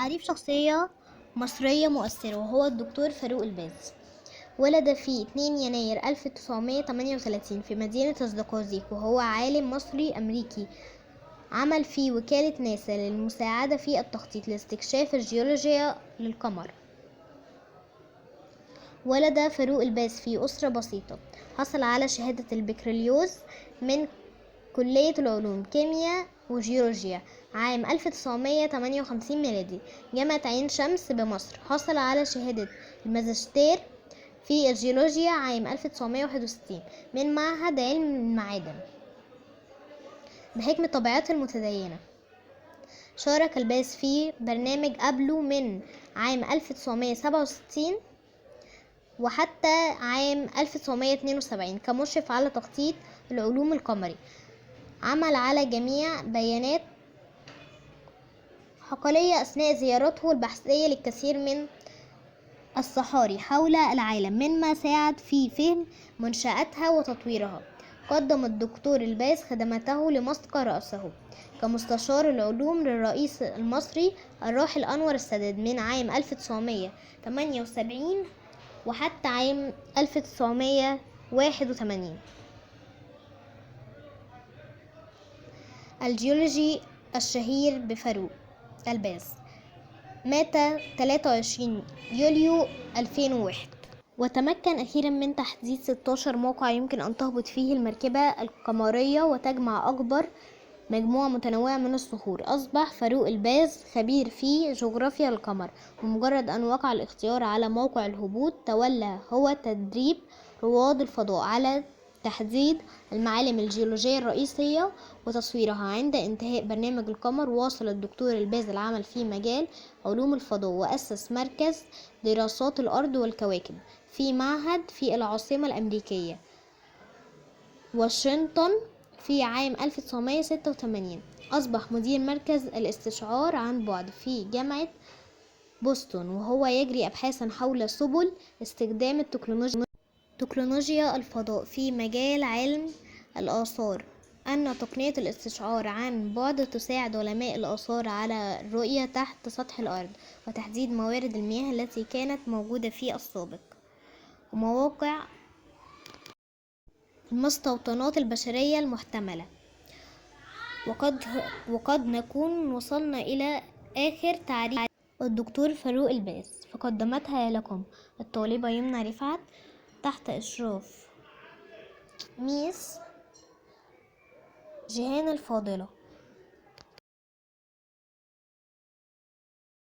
تعريف شخصية مصرية مؤثرة، وهو الدكتور فاروق الباز. ولد في 2 يناير 1938 في مدينة الزقازيق، وهو عالم مصري أمريكي عمل في وكالة ناسا للمساعدة في التخطيط لاستكشاف الجيولوجيا للقمر. ولد فاروق الباز في أسرة بسيطة. حصل على شهادة البكالوريوس من كلية العلوم كيمياء وجيولوجيا عام 1958 ميلادي، جامعة عين شمس بمصر. حصل على شهادة الماجستير في الجيولوجيا عام 1961 من معهد علم المعادن بحكم طبيعته المتدينة. شارك الباز في برنامج أبلو من عام 1967 وحتى عام 1972 كمشرف على تخطيط العلوم القمري. عمل على جميع بيانات حقلية أثناء زيارته البحثية للكثير من الصحاري حول العالم، مما ساعد في فهم منشآتها وتطويرها. قدم الدكتور الباز خدماته لمسك رأسه كمستشار العلوم للرئيس المصري الراحل أنور السادات من عام 1978 وحتى عام 1981. الجيولوجي الشهير بفاروق الباز مات 23 يوليو 2001، وتمكن أخيرا من تحديد 16 موقع يمكن أن تهبط فيه المركبة القمرية وتجمع أكبر مجموعة متنوعة من الصخور. أصبح فاروق الباز خبير في جغرافيا القمر، ومجرد أن وقع الاختيار على موقع الهبوط تولى هو تدريب رواد الفضاء على تحديد المعالم الجيولوجية الرئيسية وتصويرها. عند انتهاء برنامج القمر واصل الدكتور الباز العمل في مجال علوم الفضاء، وأسس مركز دراسات الأرض والكواكب في معهد في العاصمة الأمريكية واشنطن في عام 1986. أصبح مدير مركز الاستشعار عن بعد في جامعة بوسطن، وهو يجري أبحاثا حول سبل استخدام تكنولوجيا الفضاء في مجال علم الآثار. أن تقنية الاستشعار عن بعد تساعد علماء الآثار على الرؤية تحت سطح الأرض وتحديد موارد المياه التي كانت موجودة في السابق ومواقع المستوطنات البشرية المحتملة. وقد نكون وصلنا إلى آخر تعريف الدكتور فاروق الباز، فقدمتها لكم الطالبة يمنى رفعت تحت إشراف ميس جيهان الفاضلة.